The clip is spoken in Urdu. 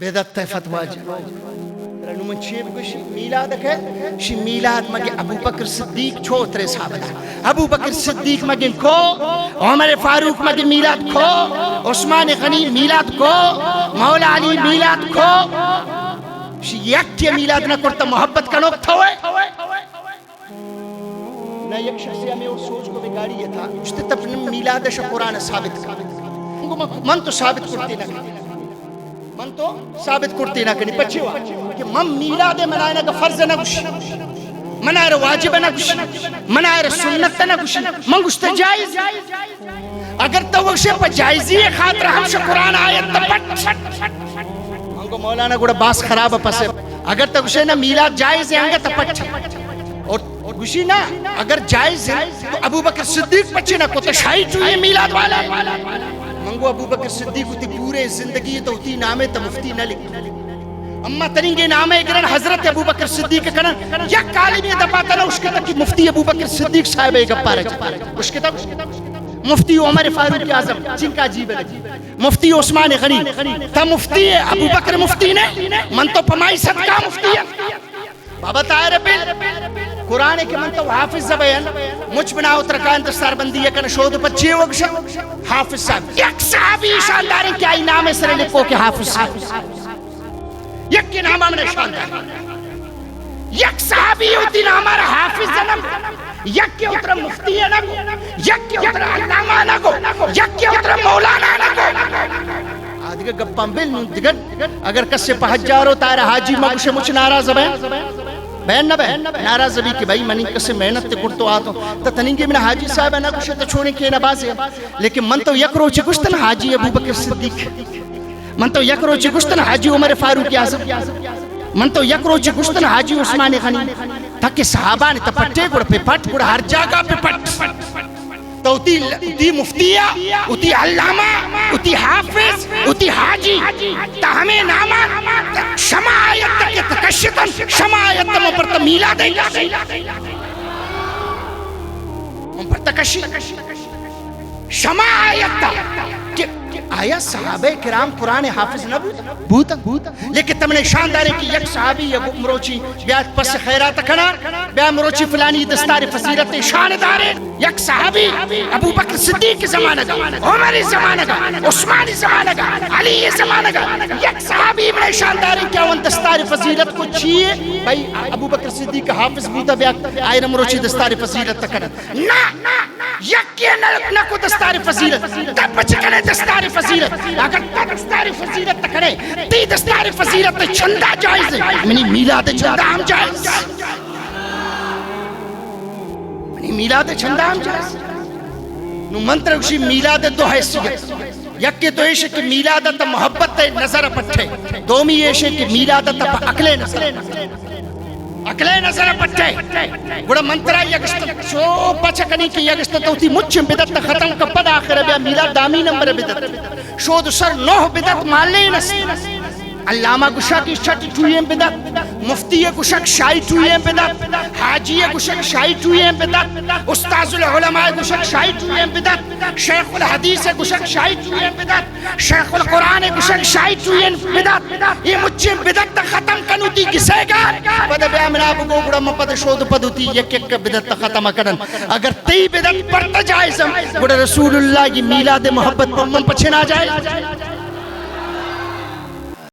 بدت فتوى لأنه من شيء بقول ميلادك شي ميلاد مجد أبو بكر الصديق شو ترى صحابه أبو بكر الصديق مجد كو عمر فاروق مجد ميلاد كو عثمان غني ميلاد كو مولا علي ميلاد كو شي يكتي ميلادنا كرت محبت کا نقطہ ہوئے نہ یک شخصیہ میں وہ سوچ کو بگاڑی یہ تھا جستے تب میلاد شا قرآن ثابت کر من تو ثابت کرتی نہ کرتی من تو ثابت کرتی نہ کرتی پچھے ہوا کہ من میلاد منائنا کا فرض نہ کچھ منائر واجب نہ کچھ منائر سنت نہ کچھ من گشت جائز اگر تو وہ شے پا جائزی خاطر ہم شا قرآن آیت تپٹ من کو مولانا گوڑا باس خراب پسے اگر تو گوشے نا میلاد جائز ہے ہنگا تپٹ اور گوشی نا اگر جائز ہے تو ابو بکر صدیق پچھے نا کو تشائی چوئے میلاد والا منگو ابو بکر صدیق ہوتی پورے زندگی تو ہوتی نامے تا مفتی نہ لکھ اما ترینگے نامے اگرن حضرت ابو بکر صدیق کنن یا کالمی دباتا نا اس کے تک مفتی ابو بکر صدیق صاحب ایک پارا جا اس کے تک مفتی عمر فاروق اعظم جن کا عجیب ہے مفتی عثمان غنی تا مفتی ہے ابو بکر مفتی نے من تو پمائی صدقہ مفتی ہے بابا تائر پل قرآن کے من تو حافظ زبین مجھ بناو ترکان دستار بندی ہے کنا شود پچھے وگشا حافظ صاحب یک صحابی شانداریں کیا ہی نام سر لکھو کہ حافظ صاحب یک کے نام ہمیں شاندار یک صحابی ہوتی نا ہمارا حافظ جنم یک کے اترا مفتی ہے نگو یک کے اترا علامہ نگو یک کے اترا مولانا نگو آدھگا گپام بل دیگر اگر کس سے پہت جارو تارا حاجی مگوش مجھ ناراض بہن نہ بہن ناراض بھی کہ بھائی منی کس سے محنت تے کرتو آتو تا تنینگے من حاجی صاحب ہے نا کچھ تا چھوڑیں کے نبازی ہے لیکن من تو یک روچے گشتن حاجی ابو بکر صدیق من تو یک روچے گشتن حاجی عمر فاروق اعظم من تو یک روچے گشتن حاجی عثمان غنی تاکہ صحابہ نے تا پٹے گوڑا پہ پٹ گوڑا ہر جاگہ پہ پٹ تو اتی مفتیہ اتی علامہ اتی حافظ اتی حاجی تا ہمیں نامان شمایت تک تکشتن شمایت تک مپرتا میلا دیں مپرتا کشی شمایت تک آیا صحابہ کرام قرآن حافظ نہ بوتا لیکن تم نے شاندار ہے کہ یک صحابی یا مروچی بیات پس خیرات کھنا بیا مروچی فلانی دستار فضیلت شاندار ہے یک صحابی ابو بکر صدیق زمانہ گا عمر زمانہ گا عثمان زمانہ گا علی زمانہ گا یک صحابی بڑے شاندار ہے کہ ان دستار فضیلت کو چھیے بھائی ابو بکر صدیق حافظ بوتا بیا آئین مروچی دستار فضیلت کھنا نا یک نہ کو دستار فضیلت تب بچے کنے دستار فضیلت اگر تا دستار فضیلت تکڑے تی دستار فضیلت چندہ جائز ہے منی میلاد چندہ ہم جائز منی میلاد چندہ ہم جائز نو منتر اکشی میلاد دو حیثیت یک تو ایشے کہ میلاد تا محبت نظر پٹھے دومی ایشے کہ میلاد تا اکلے پٹھے گوڑا منترہ یگشت شو پچھا کنی کی یگشت توتی مجھیں بدت ختم کا پد آخر بیا میلاد دامی نمبر بدت شود سر 9 بدت مالے نسی علامہ گشک شٹ چوئیں بدت مفتی گشک شائی چوئیں بدت حاجی گشک شائی چوئیں بدت استاذ العلماء گشک شائی چوئیں بدت شیخ الحدیث گشک شائی چوئیں بدت شیخ القرآن گشک شائی چوئیں بدت یہ مجھیں بدت ختم کنوتی کسے گا پدہ بیا منا بگو گڑا مپد شود پدوتی یک یک بدت ختم کرن اگر تی بدت پر تجائزم گڑا رسول اللہ کی میلاد محبت پر من پچھے نہ جائے